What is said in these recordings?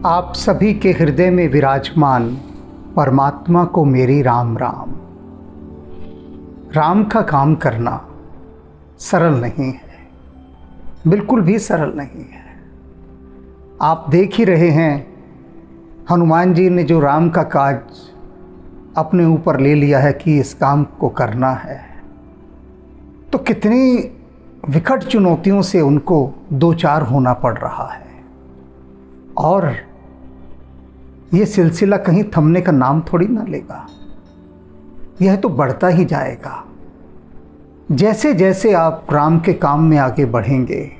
आप सभी के हृदय में विराजमान परमात्मा को मेरी राम राम। राम का काम करना सरल नहीं है, बिल्कुल भी सरल नहीं है। आप देख ही रहे हैं, हनुमान जी ने जो राम का काज अपने ऊपर ले लिया है कि इस काम को करना है, तो कितनी विकट चुनौतियों से उनको दो चार होना पड़ रहा है। और ये सिलसिला कहीं थमने का नाम थोड़ी ना लेगा, यह तो बढ़ता ही जाएगा। जैसे जैसे आप राम के काम में आगे बढ़ेंगे,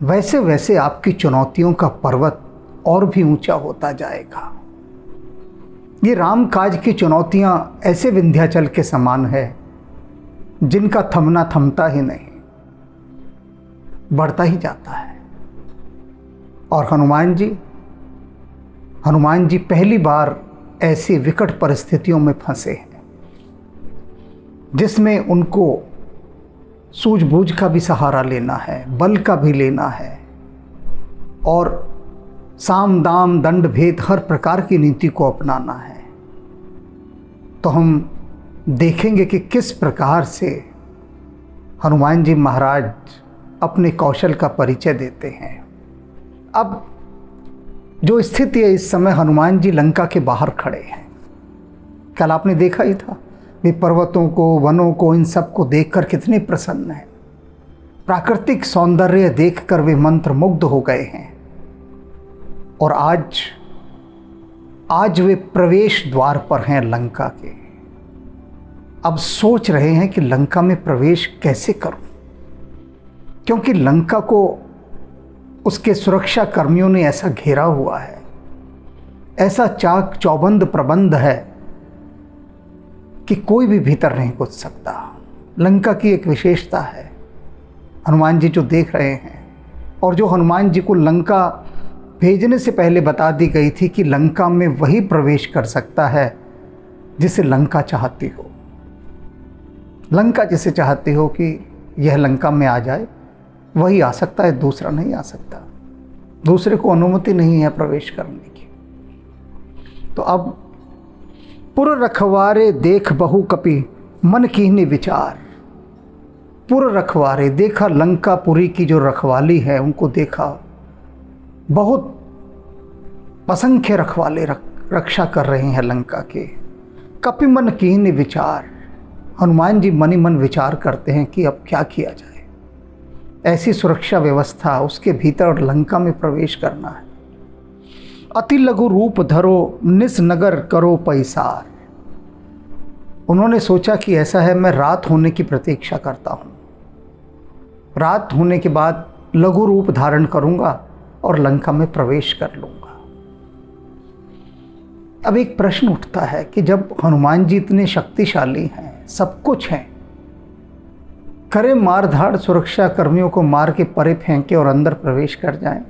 वैसे वैसे आपकी चुनौतियों का पर्वत और भी ऊंचा होता जाएगा। ये राम काज की चुनौतियां ऐसे विंध्याचल के समान है जिनका थमना थमता ही नहीं, बढ़ता ही जाता है। और हनुमान जी पहली बार ऐसी विकट परिस्थितियों में फंसे हैं जिसमें उनको सूझबूझ का भी सहारा लेना है, बल का भी लेना है, और साम दाम दंड भेद हर प्रकार की नीति को अपनाना है। तो हम देखेंगे कि किस प्रकार से हनुमान जी महाराज अपने कौशल का परिचय देते हैं। अब जो स्थिति है, इस समय हनुमान जी लंका के बाहर खड़े हैं। कल आपने देखा ही था, वे पर्वतों को, वनों को, इन सब को देखकर कितने प्रसन्न हैं। प्राकृतिक सौंदर्य देखकर वे मंत्रमुग्ध हो गए हैं। और आज वे प्रवेश द्वार पर हैं लंका के। अब सोच रहे हैं कि लंका में प्रवेश कैसे करूं, क्योंकि लंका को उसके सुरक्षा कर्मियों ने ऐसा घेरा हुआ है, ऐसा चाक चौबंद प्रबंध है कि कोई भी भीतर नहीं घुस सकता। लंका की एक विशेषता है, हनुमान जी जो देख रहे हैं, और जो हनुमान जी को लंका भेजने से पहले बता दी गई थी कि लंका में वही प्रवेश कर सकता है जिसे लंका चाहती हो। लंका जिसे चाहती हो कि यह लंका में आ जाए, वही आ सकता है, दूसरा नहीं आ सकता। दूसरे को अनुमति नहीं है प्रवेश करने की। तो अब पुर रखवारे देख बहु कपि मन कीन्ही विचार। पुर रखवारे, देखा लंकापुरी की जो रखवाली है उनको देखा, बहुत असंख्य रखवाले रक्षा कर रहे हैं लंका के। कपि मन कीन्ही विचार, हनुमान जी मन ही मन विचार करते हैं कि अब क्या किया जाए। ऐसी सुरक्षा व्यवस्था, उसके भीतर लंका में प्रवेश करना है। अति लघु रूप धरो निस नगर करो पैसार। उन्होंने सोचा कि ऐसा है, मैं रात होने की प्रतीक्षा करता हूँ, रात होने के बाद लघु रूप धारण करूँगा और लंका में प्रवेश कर लूँगा। अब एक प्रश्न उठता है कि जब हनुमान जी इतने शक्तिशाली हैं, सब कुछ हैं, करे मार धाड़, सुरक्षा कर्मियों को मार के परे फेंके और अंदर प्रवेश कर जाएं,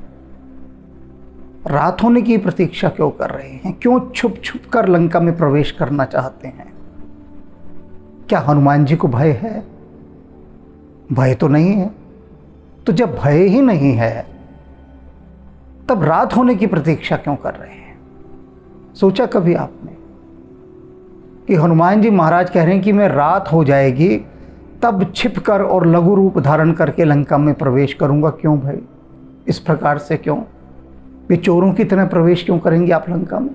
रात होने की प्रतीक्षा क्यों कर रहे हैं? क्यों छुप छुप कर लंका में प्रवेश करना चाहते हैं? क्या हनुमान जी को भय है? भय तो नहीं है। तो जब भय ही नहीं है, तब रात होने की प्रतीक्षा क्यों कर रहे हैं? सोचा कभी आपने कि हनुमान जी महाराज कह रहे हैं कि मैं रात हो जाएगी तब छिपकर और लघु रूप धारण करके लंका में प्रवेश करूंगा? क्यों भाई, इस प्रकार से क्यों? वे चोरों की तरह प्रवेश क्यों करेंगे आप लंका में?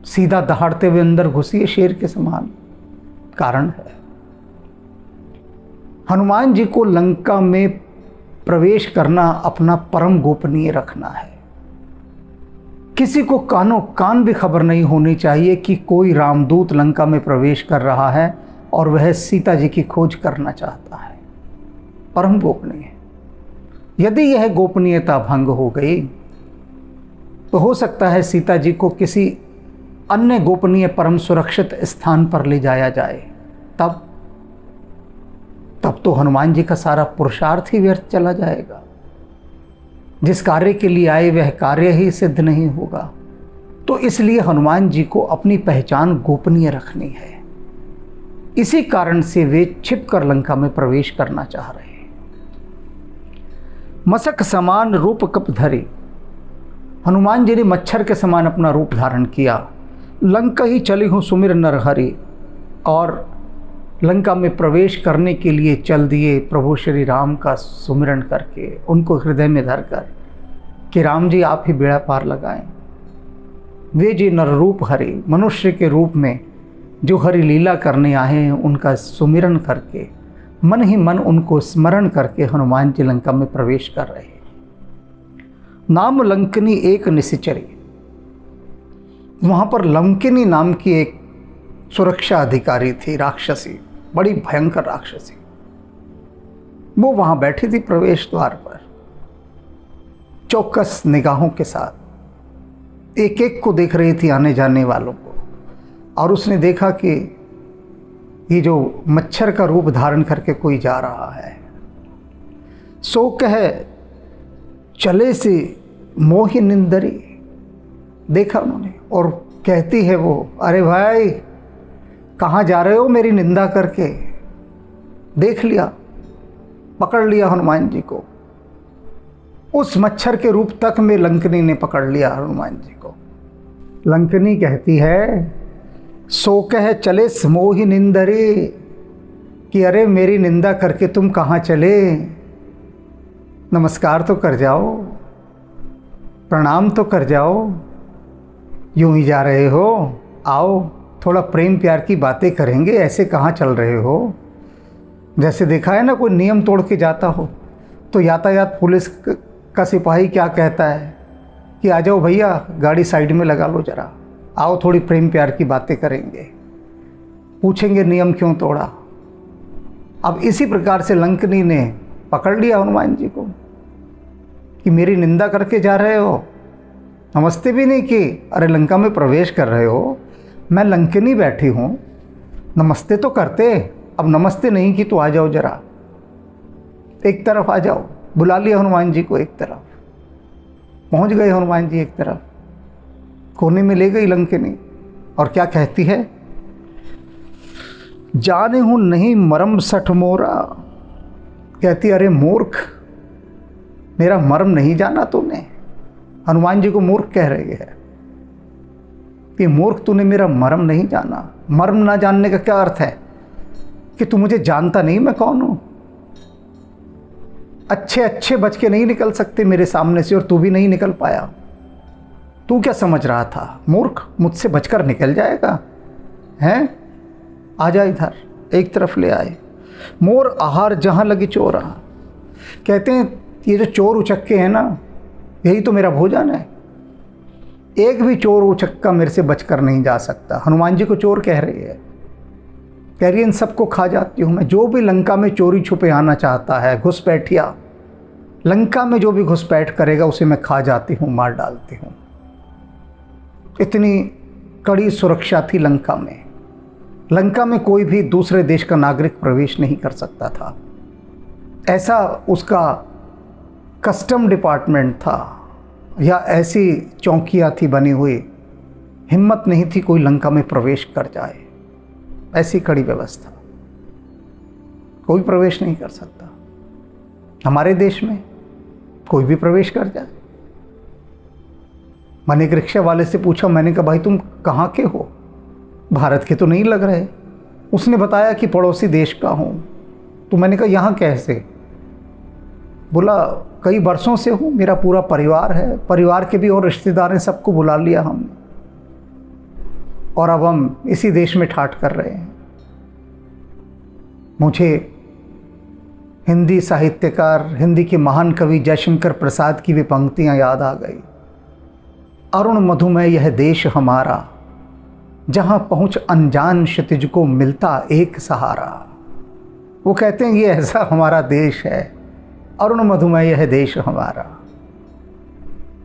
सीधा दहाड़ते हुए अंदर घुसिए शेर के समान। कारण है, हनुमान जी को लंका में प्रवेश करना अपना परम गोपनीय रखना है। किसी को कानों कान भी खबर नहीं होनी चाहिए कि कोई रामदूत लंका में प्रवेश कर रहा है और वह सीता जी की खोज करना चाहता है। परम गोपनीय। यदि यह गोपनीयता भंग हो गई तो हो सकता है सीता जी को किसी अन्य गोपनीय परम सुरक्षित स्थान पर ले जाया जाए। तब तो हनुमान जी का सारा पुरुषार्थ ही व्यर्थ चला जाएगा। जिस कार्य के लिए आए वह कार्य ही सिद्ध नहीं होगा। तो इसलिए हनुमान जी को अपनी पहचान गोपनीय रखनी है। इसी कारण से वे छिपकर लंका में प्रवेश करना चाह रहे हैं। मसक समान रूप कप धरी, हनुमान जी ने मच्छर के समान अपना रूप धारण किया। लंका ही चली हूँ सुमिर नरहरि, और लंका में प्रवेश करने के लिए चल दिए प्रभु श्री राम का सुमिरन करके, उनको हृदय में धरकर कि राम जी आप ही बेड़ा पार लगाएं। वे जी नर रूप हरि, मनुष्य के रूप में जो हरि लीला करने आए हैं, उनका सुमिरन करके मन ही मन उनको स्मरण करके हनुमान जी लंका में प्रवेश कर रहे हैं। नाम लंकनी एक निशिचरी, वहाँ पर लंकिनी नाम की एक सुरक्षा अधिकारी थी, राक्षसी, बड़ी भयंकर राक्षसी। वो वहाँ बैठी थी प्रवेश द्वार पर, चौकस निगाहों के साथ एक एक को देख रही थी, आने जाने वालों को। और उसने देखा कि ये जो मच्छर का रूप धारण करके कोई जा रहा है, सो कह चले से मोहि निंदरी, देखा उन्होंने, और कहती है वो, अरे भाई कहाँ जा रहे हो मेरी निंदा करके। देख लिया, पकड़ लिया हनुमान जी को, उस मच्छर के रूप तक में लंकनी ने पकड़ लिया हनुमान जी को। लंकनी कहती है, सो कह चले मोहि निंदरे, कि अरे मेरी निंदा करके तुम कहाँ चले, नमस्कार तो कर जाओ, प्रणाम तो कर जाओ, यूं ही जा रहे हो, आओ थोड़ा प्रेम प्यार की बातें करेंगे, ऐसे कहाँ चल रहे हो। जैसे देखा है ना, कोई नियम तोड़ के जाता हो तो यातायात पुलिस का सिपाही क्या कहता है कि आ जाओ भैया, गाड़ी साइड में लगा लो जरा, आओ थोड़ी प्रेम प्यार की बातें करेंगे, पूछेंगे नियम क्यों तोड़ा। अब इसी प्रकार से लंकनी ने पकड़ लिया हनुमान जी को कि मेरी निंदा करके जा रहे हो, नमस्ते भी नहीं की, अरे लंका में प्रवेश कर रहे हो, मैं लंकनी बैठी हूँ, नमस्ते तो करते, अब नमस्ते नहीं की तो आ जाओ जरा, एक तरफ आ जाओ। बुला लिया हनुमान जी को एक तरफ, पहुँच गए हनुमान जी एक तरफ, कोने में ले गई लंकनी, और क्या कहती है, जाने हूँ नहीं मरम सठ मोरा, कहती अरे मूर्ख, मेरा मर्म नहीं जाना तूने। हनुमान जी को मूर्ख कह रही है कि मूर्ख, तूने मेरा मर्म नहीं जाना। मर्म ना जानने का क्या अर्थ है कि तू मुझे जानता नहीं मैं कौन हूं। अच्छे अच्छे बच के नहीं निकल सकते मेरे सामने से, और तू भी नहीं निकल पाया। तू क्या समझ रहा था, मूर्ख, मुझसे बचकर निकल जाएगा हैं? आजा इधर, एक तरफ ले आए। मोर आहार जहां लगी चोरा, कहते हैं ये जो चोर उचक्के हैं ना, यही तो मेरा भोजन है, एक भी चोर उचक्का मेरे से बचकर नहीं जा सकता। हनुमान जी को चोर कह रही है, कह रही है इन सबको खा जाती हूँ मैं। जो भी लंका में चोरी छुपे आना चाहता है, घुसपैठिया, लंका में जो भी घुसपैठ करेगा उसे मैं खा जाती हूँ, मार डालती हूँ। इतनी कड़ी सुरक्षा थी लंका में। लंका में कोई भी दूसरे देश का नागरिक प्रवेश नहीं कर सकता था, ऐसा उसका कस्टम डिपार्टमेंट था, या ऐसी चौकियाँ थी बनी हुई, हिम्मत नहीं थी कोई लंका में प्रवेश कर जाए। ऐसी कड़ी व्यवस्था, कोई प्रवेश नहीं कर सकता। हमारे देश में कोई भी प्रवेश कर जाए। मैंने एक रिक्शा वाले से पूछा, मैंने कहा भाई तुम कहाँ के हो, भारत के तो नहीं लग रहे। उसने बताया कि पड़ोसी देश का हूँ। तो मैंने कहा यहाँ कैसे? बोला कई वर्षों से हूँ, मेरा पूरा परिवार है, परिवार के भी और रिश्तेदार हैं, सबको बुला लिया हमने, और अब हम इसी देश में ठाठ कर रहे हैं। मुझे हिंदी साहित्यकार, हिंदी के महान कवि जयशंकर प्रसाद की भी पंक्तियाँ याद आ गई। अरुण मधुमय यह देश हमारा, जहाँ पहुँच अनजान क्षितिज को मिलता एक सहारा। वो कहते हैं ये ऐसा हमारा देश है, अरुण मधुमय यह देश हमारा,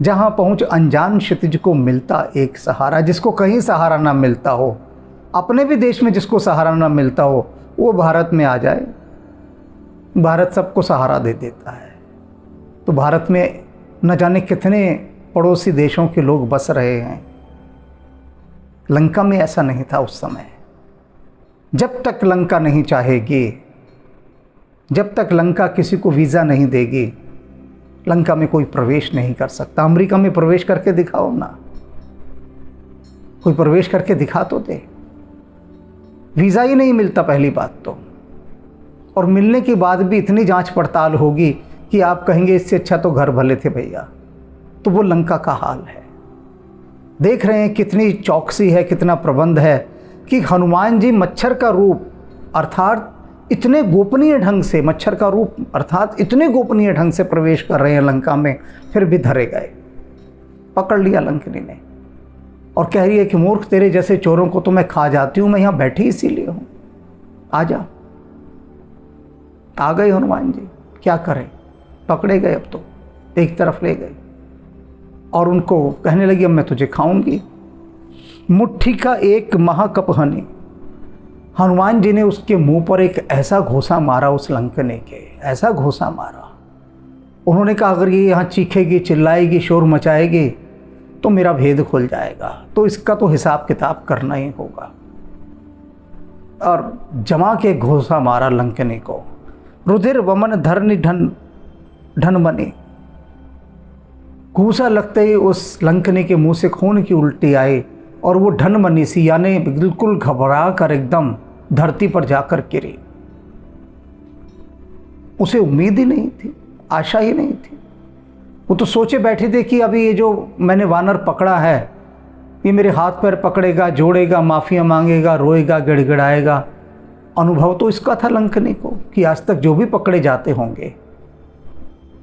जहाँ पहुँच अनजान क्षितिज को मिलता एक सहारा। जिसको कहीं सहारा ना मिलता हो, अपने भी देश में जिसको सहारा ना मिलता हो, वो भारत में आ जाए, भारत सबको सहारा दे देता है। तो भारत में न जाने कितने पड़ोसी देशों के लोग बस रहे हैं। लंका में ऐसा नहीं था उस समय। जब तक लंका नहीं चाहेगी, जब तक लंका किसी को वीज़ा नहीं देगी, लंका में कोई प्रवेश नहीं कर सकता। अमेरिका में प्रवेश करके दिखाओ ना, कोई प्रवेश करके दिखा तो दे। वीज़ा ही नहीं मिलता पहली बात तो, और मिलने के बाद भी इतनी जांच पड़ताल होगी कि आप कहेंगे इससे अच्छा तो घर भले थे भैया। तो वो लंका का हाल है। देख रहे हैं कितनी चौकसी है, कितना प्रबंध है कि हनुमान जी मच्छर का रूप अर्थात इतने गोपनीय ढंग से, मच्छर का रूप अर्थात इतने गोपनीय ढंग से प्रवेश कर रहे हैं लंका में, फिर भी धरे गए। पकड़ लिया लंकनी ने और कह रही है कि मूर्ख, तेरे जैसे चोरों को तो मैं खा जाती हूँ, मैं यहाँ बैठी इसीलिए हूँ, आ जा। आ गए हनुमान जी, क्या करें, पकड़े गए। अब तो एक तरफ ले गए और उनको कहने लगी अब मैं तुझे खाऊंगी। मुट्ठी का एक महाकप हनी, हनुमान जी ने उसके मुंह पर एक ऐसा घोंसा मारा, उस लंकने के ऐसा घोंसा मारा। उन्होंने कहा अगर ये यहाँ चीखेगी, चिल्लाएगी, शोर मचाएगी तो मेरा भेद खुल जाएगा, तो इसका तो हिसाब किताब करना ही होगा। और जमा के घोंसा मारा लंकने को। रुधिर वमन धरनी ढन बनी, घूसा लगते ही उस लंकने के मुंह से खून की उल्टी आई और वो ढन बनी सी, यानी बिल्कुल घबरा कर एकदम धरती पर जाकर गिरी। उसे उम्मीद ही नहीं थी, आशा ही नहीं थी। वो तो सोचे बैठे थे कि अभी ये जो मैंने वानर पकड़ा है ये मेरे हाथ पैर पकड़ेगा, जोड़ेगा, माफियाँ मांगेगा, रोएगा, गिड़गिड़ाएगा। अनुभव तो इसका था लंकने को कि आज तक जो भी पकड़े जाते होंगे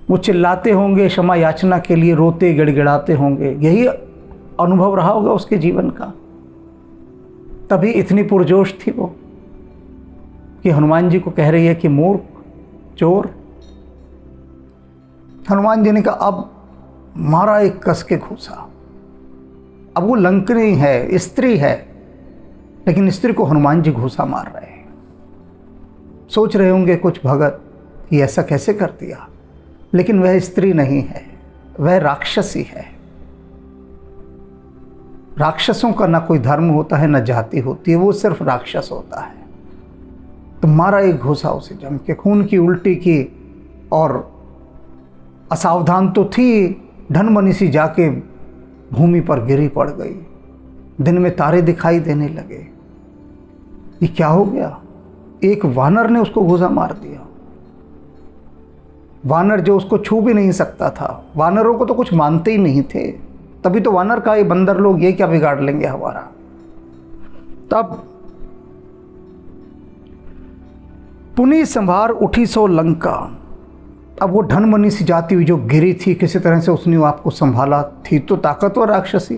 वो चिल्लाते होंगे, क्षमा याचना के लिए रोते गिड़गिड़ाते होंगे। यही अनुभव रहा होगा उसके जीवन का। तभी इतनी पुरजोश थी वो कि हनुमान जी को कह रही है कि मूर्ख, चोर। हनुमान जी ने कहा अब मारा एक कस के घूसा। अब वो लंकनी है, स्त्री है, लेकिन स्त्री को हनुमान जी घूसा मार रहे हैं। सोच रहे होंगे कुछ भगत कि ऐसा कैसे कर दिया, लेकिन वह स्त्री नहीं है, वह राक्षसी है। राक्षसों का ना कोई धर्म होता है, ना जाति होती है, वो सिर्फ राक्षस होता है। तो मारा एक घूसा उसे जम के, खून की उल्टी की और असावधान तो थी, ढनमनी सी जाके भूमि पर गिरी पड़ गई। दिन में तारे दिखाई देने लगे। ये क्या हो गया? एक वानर ने उसको घूसा मार दिया। वानर जो उसको छू भी नहीं सकता था, वानरों को तो कुछ मानते ही नहीं थे। तभी तो वानर का ये बंदर लोग ये क्या बिगाड़ लेंगे हमारा। तब पुनी संभार उठी सो लंका। अब वो ढनमनी सी जाती हुई जो गिरी थी, किसी तरह से उसने आपको संभाला। थी तो ताकतवर राक्षसी।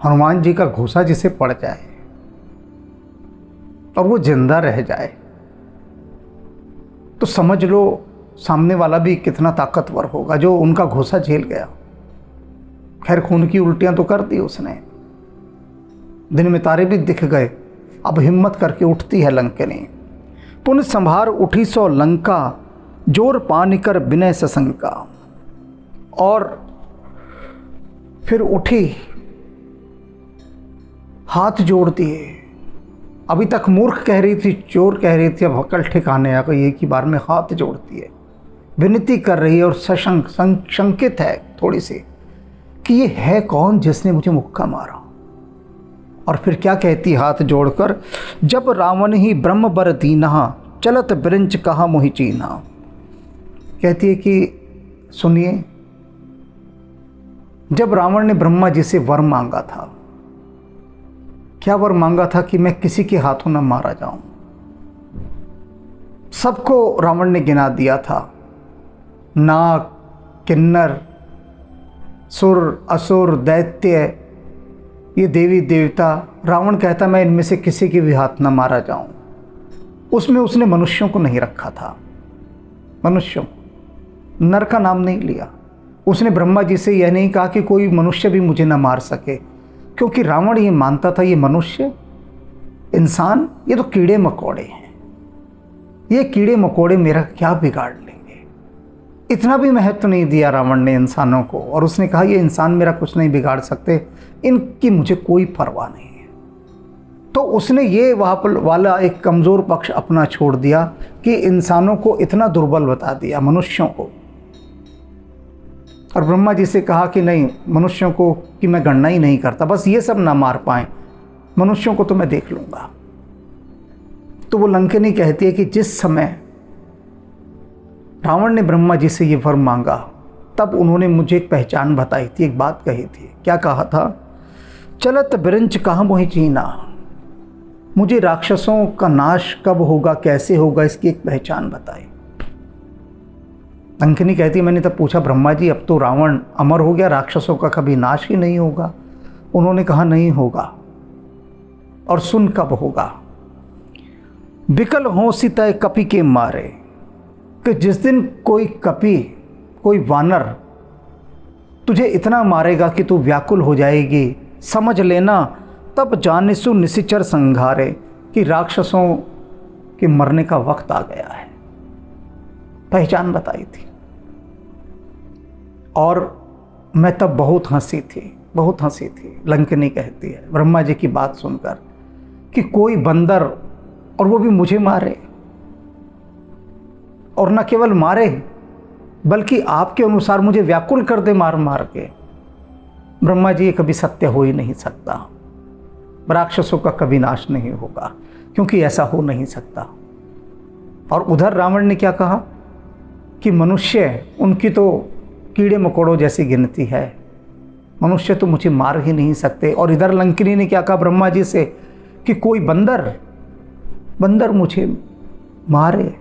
हनुमान जी का घूसा जिसे पड़ जाए और वो जिंदा रह जाए तो समझ लो सामने वाला भी कितना ताकतवर होगा जो उनका घूसा झेल गया। खैर खून की उल्टियां तो कर दी उसने, दिन में तारे भी दिख गए। अब हिम्मत करके उठती है लंकनी। पुन संभार उठी सो लंका, जोर पानी कर विनय सशंका। और फिर उठी, हाथ जोड़ दिए। अभी तक मूर्ख कह रही थी, चोर कह रही थी, अब अकल ठिकाने आ गई। एक ही बार में हाथ जोड़ती है, विनती कर रही है और शंकित है थोड़ी सी कि ये है कौन जिसने मुझे मुक्का मारा। और फिर क्या कहती हाथ जोड़कर, जब रावण ही ब्रह्म बर दीना, चलत ब्रंच कहा मोहि चीना। कहती है कि सुनिए, जब रावण ने ब्रह्मा जी से वर मांगा था, क्या वर मांगा था? कि मैं किसी के हाथों न मारा जाऊं। सबको रावण ने गिना दिया था, नाग, किन्नर, सुर, असुर, दैत्य, ये देवी देवता। रावण कहता मैं इनमें से किसी के भी हाथ न मारा जाऊं। उसमें उसने मनुष्यों को नहीं रखा था, मनुष्यों, नर का नाम नहीं लिया। उसने ब्रह्मा जी से यह नहीं कहा कि कोई मनुष्य भी मुझे न मार सके, क्योंकि रावण ये मानता था ये मनुष्य, इंसान, ये तो कीड़े मकोड़े हैं। ये कीड़े मकोड़े मेरा क्या बिगाड़ लेंगे। इतना भी महत्व नहीं दिया रावण ने इंसानों को, और उसने कहा ये इंसान मेरा कुछ नहीं बिगाड़ सकते, इनकी मुझे कोई परवाह नहीं है। तो उसने ये वहाँ वाला एक कमज़ोर पक्ष अपना छोड़ दिया कि इंसानों को इतना दुर्बल बता दिया, मनुष्यों को, और ब्रह्मा जी से कहा कि नहीं, मनुष्यों को कि मैं गणना ही नहीं करता, बस ये सब ना मार पाएं, मनुष्यों को तो मैं देख लूँगा। तो वो लंकिनी कहती है कि जिस समय रावण ने ब्रह्मा जी से ये वर मांगा तब उन्होंने मुझे एक पहचान बताई थी, एक बात कही थी। क्या कहा था? चलत बिरंच कहाँ मोहि चीना। मुझे राक्षसों का नाश कब होगा, कैसे होगा, इसकी एक पहचान बताई। लंकिनी कहती है मैंने तब पूछा ब्रह्मा जी अब तो रावण अमर हो गया, राक्षसों का कभी नाश ही नहीं होगा। उन्होंने कहा नहीं होगा। और सुन कब होगा? बिकल हो सितय कपि के मारे, कि जिस दिन कोई कपि, कोई वानर तुझे इतना मारेगा कि तू व्याकुल हो जाएगी, समझ लेना तब जानिसु निशिचर संघारे, कि राक्षसों के मरने का वक्त आ गया है। पहचान बताई थी। और मैं तब बहुत हंसी थी। लंकिनी कहती है ब्रह्मा जी की बात सुनकर कि कोई बंदर, और वो भी मुझे मारे, और न केवल मारे बल्कि आपके अनुसार मुझे व्याकुल कर दे मार मार के। ब्रह्मा जी ये कभी सत्य हो ही नहीं सकता, राक्षसों का कभी नाश नहीं होगा, क्योंकि ऐसा हो नहीं सकता। और उधर रावण ने क्या कहा कि मनुष्य, उनकी तो कीड़े मकोड़ों जैसी गिनती है, मनुष्य तो मुझे मार ही नहीं सकते। और इधर लंकिनी ने क्या कहा ब्रह्मा जी से कि कोई बंदर मुझे मारे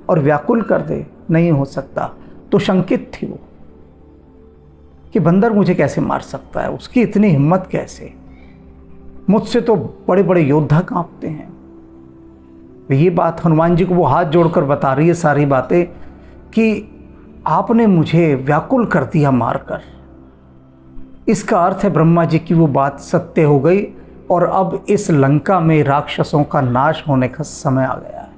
और व्याकुल कर दे, नहीं हो सकता। तो शंकित थी वो कि बंदर मुझे कैसे मार सकता है, उसकी इतनी हिम्मत कैसे, मुझसे तो बड़े बड़े योद्धा कांपते हैं। ये बात हनुमान जी को वो हाथ जोड़कर बता रही है सारी बातें कि आपने मुझे व्याकुल कर दिया मारकर। इसका अर्थ है ब्रह्मा जी की वो बात सत्य हो गई और अब इस लंका में राक्षसों का नाश होने का समय आ गया है।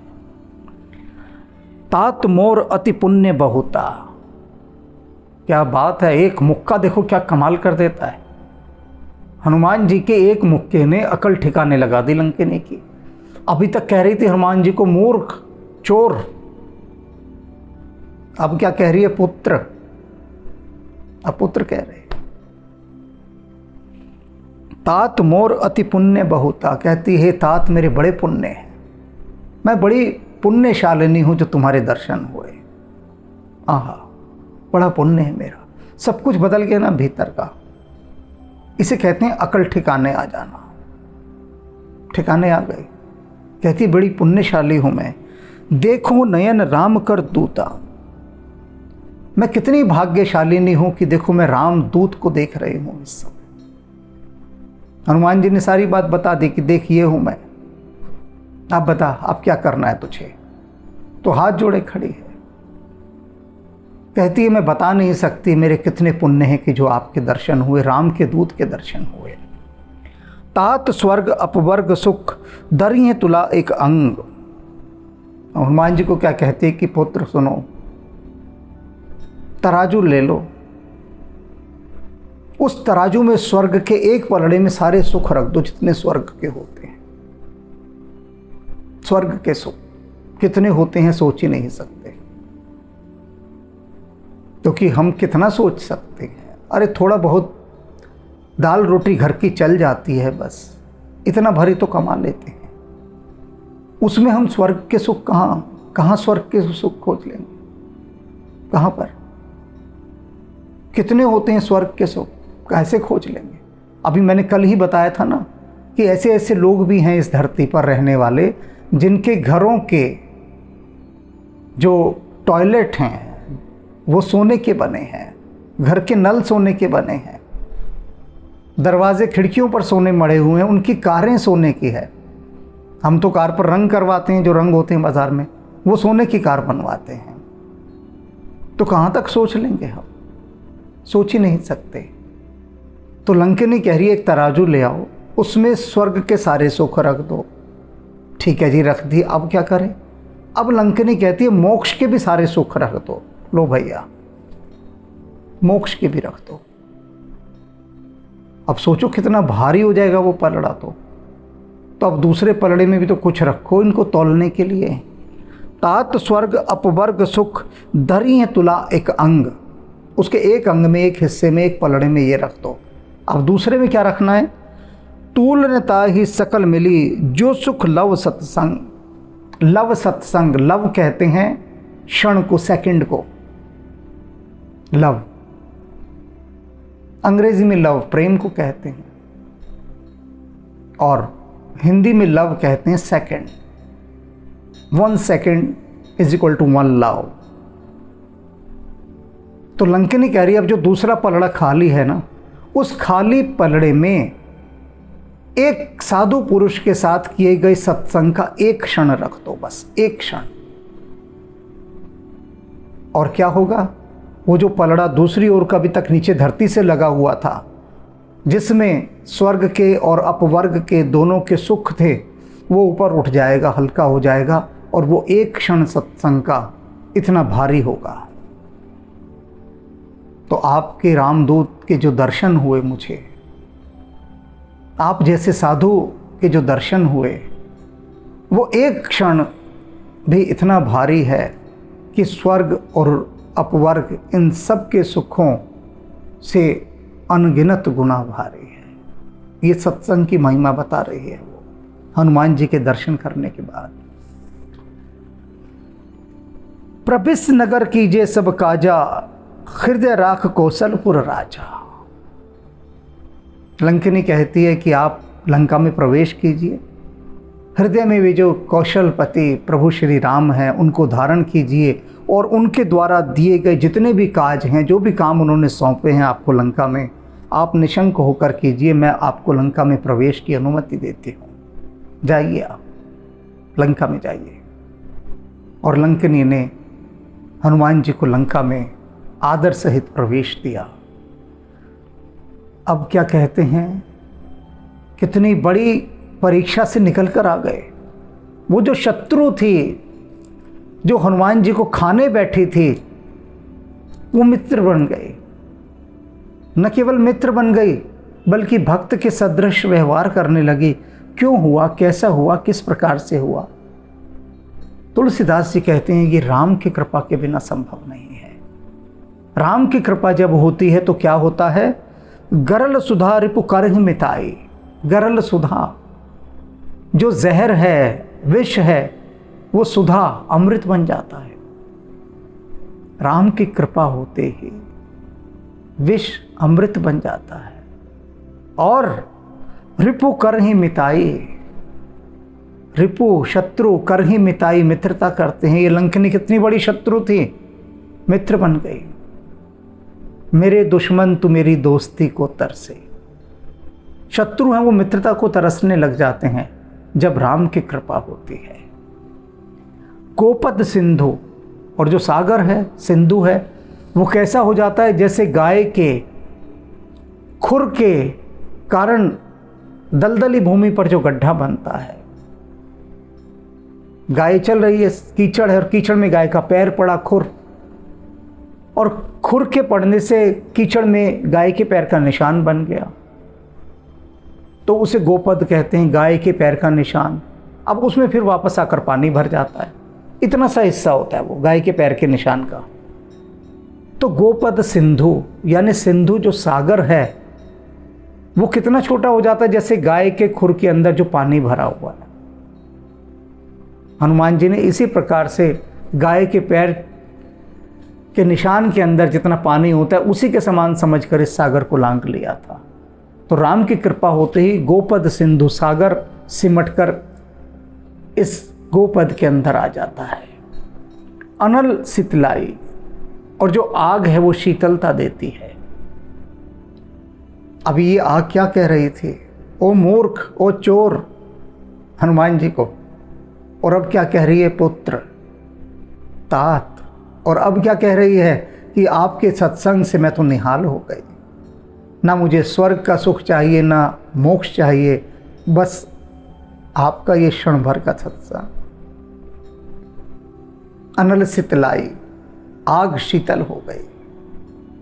तात मोर अति पुण्य बहुता। क्या बात है, एक मुक्का देखो क्या कमाल कर देता है। हनुमान जी के एक मुक्के ने अकल ठिकाने लगा दी लंकिनी की। अभी तक कह रही थी हनुमान जी को मूर्ख, चोर, अब क्या कह रही है? पुत्र। अब पुत्र कह रहे। तात मोर अति पुण्य बहुता, कहती है तात मेरे बड़े पुण्य हैं, मैं बड़ी पुण्यशालिनी हूं जो तुम्हारे दर्शन हुए। आहा, बड़ा पुण्य है मेरा, सब कुछ बदल गया ना भीतर का। इसे कहते हैं अकल ठिकाने आ जाना। ठिकाने आ गए। कहती बड़ी पुण्यशाली हूं मैं, देखो नयन राम कर दूता। मैं कितनी भाग्यशालिनी हूं कि देखो मैं राम दूत को देख रही हूं इस समय। हनुमान जी ने सारी बात बता दी कि देख ये हूं मैं, आप बता अब क्या करना है तुझे। तो हाथ जोड़े खड़ी है। कहती है मैं बता नहीं सकती मेरे कितने पुण्य हैं कि जो आपके दर्शन हुए, राम के दूत के दर्शन हुए। तात स्वर्ग अपवर्ग सुख दरिये तुला एक अंग। हनुमान जी को क्या कहती है कि पुत्र सुनो, तराजू ले लो, उस तराजू में स्वर्ग के एक पलड़े में सारे सुख रख दो जितने स्वर्ग के होते हैं। स्वर्ग के सुख कितने होते हैं सोच ही नहीं सकते, क्योंकि हम कितना सोच सकते हैं। अरे थोड़ा बहुत दाल रोटी घर की चल जाती है, बस इतना भरी तो कमा लेते हैं। उसमें हम स्वर्ग के सुख कहाँ स्वर्ग के सुख खोज लेंगे? कहाँ पर? कितने होते हैं स्वर्ग के सुख, कैसे खोज लेंगे? अभी मैंने कल ही बताया था ना कि ऐसे ऐसे लोग भी हैं इस धरती पर रहने वाले जिनके घरों के जो टॉयलेट हैं वो सोने के बने हैं, घर के नल सोने के बने हैं, दरवाजे खिड़कियों पर सोने मढ़े हुए हैं, उनकी कारें सोने की है। हम तो कार पर रंग करवाते हैं, जो रंग होते हैं बाजार में, वो सोने की कार बनवाते हैं। तो कहाँ तक सोच लेंगे हम? सोच ही नहीं सकते। तो लंकिनी कह रही है एक तराजू ले आओ, उसमें स्वर्ग के सारे सुख रख दो। ठीक है जी, रख दी। अब क्या करें? अब लंकिनी कहती है मोक्ष के भी सारे सुख रख दो। लो भैया, मोक्ष के भी रख दो। अब सोचो कितना भारी हो जाएगा वो पलड़ा। तो अब दूसरे पलड़े में भी तो कुछ रखो इनको तौलने के लिए। तात स्वर्ग अपवर्ग सुख दरिये तुला एक अंग। उसके एक अंग में, एक हिस्से में, एक पलड़े में ये रख दो। अब दूसरे में क्या रखना है? तूलनता ही सकल मिली जो सुख लव सत्संग। लव सत्संग, लव कहते हैं क्षण को, सेकंड को। लव अंग्रेजी में लव प्रेम को कहते हैं, और हिंदी में लव कहते हैं second. 1 second is equal to 1 लव। तो लंकिनी कह रही है अब जो दूसरा पलड़ा खाली है ना, उस खाली पलड़े में एक साधु पुरुष के साथ किए गए सत्संग का एक क्षण रख दो, बस एक क्षण। और क्या होगा? वो जो पलड़ा दूसरी ओर कभी तक नीचे धरती से लगा हुआ था, जिसमें स्वर्ग के और अपवर्ग के दोनों के सुख थे, वो ऊपर उठ जाएगा, हल्का हो जाएगा, और वो एक क्षण सत्संग का इतना भारी होगा। तो आपके रामदूत के जो दर्शन हुए मुझे, आप जैसे साधु के जो दर्शन हुए, वो एक क्षण भी इतना भारी है कि स्वर्ग और अपवर्ग इन सब के सुखों से अनगिनत गुना भारी है। ये सत्संग की महिमा बता रही है वो हनुमान जी के दर्शन करने के बाद। प्रबिस नगर कीजे सब काजा, हृदय राख कौशलपुर राजा। लंकिनी कहती है कि आप लंका में प्रवेश कीजिए, हृदय में वे जो कौशलपति प्रभु श्री राम हैं उनको धारण कीजिए, और उनके द्वारा दिए गए जितने भी काज हैं, जो भी काम उन्होंने सौंपे हैं आपको लंका में, आप निशंक होकर कीजिए। मैं आपको लंका में प्रवेश की अनुमति देती हूँ, जाइए आप लंका में जाइए। और लंकिनी ने हनुमान जी को लंका में आदर सहित प्रवेश दिया। अब क्या कहते हैं, कितनी बड़ी परीक्षा से निकल कर आ गए। वो जो शत्रु थी, जो हनुमान जी को खाने बैठी थी, वो मित्र बन गए। न केवल मित्र बन गई, बल्कि भक्त के सदृश व्यवहार करने लगी। क्यों हुआ, कैसा हुआ, किस प्रकार से हुआ? तुलसीदास जी कहते हैं ये राम की कृपा के बिना संभव नहीं है। राम की कृपा जब होती है तो क्या होता है? गरल सुधा रिपु करहि मिताई। गरल सुधा, जो जहर है, विष है, वो सुधा अमृत बन जाता है। राम की कृपा होते ही विष अमृत बन जाता है। और रिपु करहि मिताई, रिपु शत्रु, करहि मिताई मित्रता करते हैं। ये लंकिनी कितनी बड़ी शत्रु थी, मित्र बन गई। मेरे दुश्मन तू मेरी दोस्ती को तरसे। शत्रु हैं वो मित्रता को तरसने लग जाते हैं जब राम की कृपा होती है। गोपद सिंधु, और जो सागर है, सिंधु है, वो कैसा हो जाता है? जैसे गाय के खुर के कारण दलदली भूमि पर जो गड्ढा बनता है, गाय चल रही है, कीचड़ है, और कीचड़ में गाय का पैर पड़ा, खुर, और खुर के पड़ने से कीचड़ में गाय के पैर का निशान बन गया, तो उसे गोपद कहते हैं, गाय के पैर का निशान। अब उसमें फिर वापस आकर पानी भर जाता है, इतना सा हिस्सा होता है वो गाय के पैर के निशान का। तो गोपद सिंधु, यानी सिंधु जो सागर है, वो कितना छोटा हो जाता है? जैसे गाय के खुर के अंदर जो पानी भरा हुआ है। हनुमान जी ने इसी प्रकार से गाय के पैर के निशान के अंदर जितना पानी होता है, उसी के समान समझकर इस सागर को लांघ लिया था। तो राम की कृपा होते ही गोपद सिंधु सागर सिमटकर इस गोपद के अंदर आ जाता है। अनल शीतलाई, और जो आग है वो शीतलता देती है। अब ये आग क्या कह रही थी? ओ मूर्ख, ओ चोर, हनुमान जी को। और अब क्या कह रही है? पुत्र, तात। और अब क्या कह रही है कि आपके सत्संग से मैं तो निहाल हो गई, ना मुझे स्वर्ग का सुख चाहिए, ना मोक्ष चाहिए, बस आपका ये क्षण भर का सत्संग। अनल शीतलाई, आग शीतल हो गई,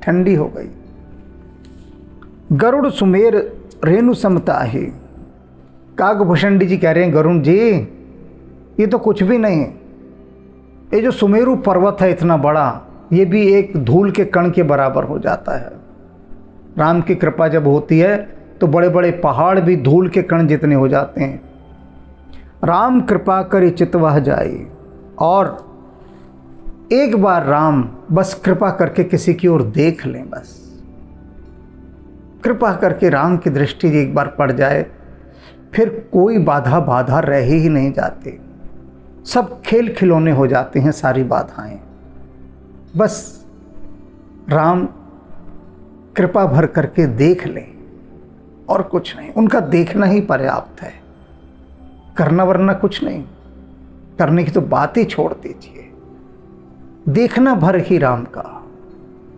ठंडी हो गई। गरुड़ सुमेर रेणु समता ही। काकभूषणी जी कह रहे हैं, गरुड़ जी ये तो कुछ भी नहीं, ये जो सुमेरु पर्वत है इतना बड़ा, ये भी एक धूल के कण के बराबर हो जाता है। राम की कृपा जब होती है तो बड़े बड़े पहाड़ भी धूल के कण जितने हो जाते हैं। राम कृपा करि चितवह जाई, और एक बार राम बस कृपा करके किसी की ओर देख लें, बस कृपा करके राम की दृष्टि एक बार पड़ जाए, फिर कोई बाधा रह ही नहीं जाती। सब खेल खिलौने हो जाते हैं, सारी बाधाएं। बस राम कृपा भर करके देख लें और कुछ नहीं, उनका देखना ही पर्याप्त है। करना वरना कुछ नहीं, करने की तो बात ही छोड़ दीजिए। देखना भर ही राम का,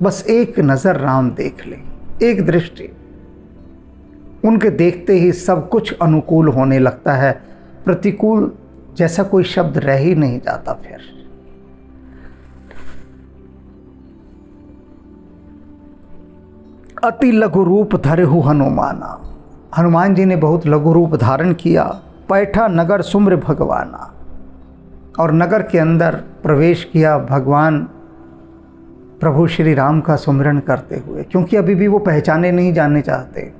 बस एक नज़र राम देख लें, एक दृष्टि, उनके देखते ही सब कुछ अनुकूल होने लगता है। प्रतिकूल जैसा कोई शब्द रह ही नहीं जाता। फिर अति लघु रूप धरहु हनुमाना, हनुमान जी ने बहुत लघु रूप धारण किया। पैठा नगर सुम्र भगवाना, और नगर के अंदर प्रवेश किया भगवान प्रभु श्री राम का सुमिरन करते हुए, क्योंकि अभी भी वो पहचाने नहीं जाने चाहते।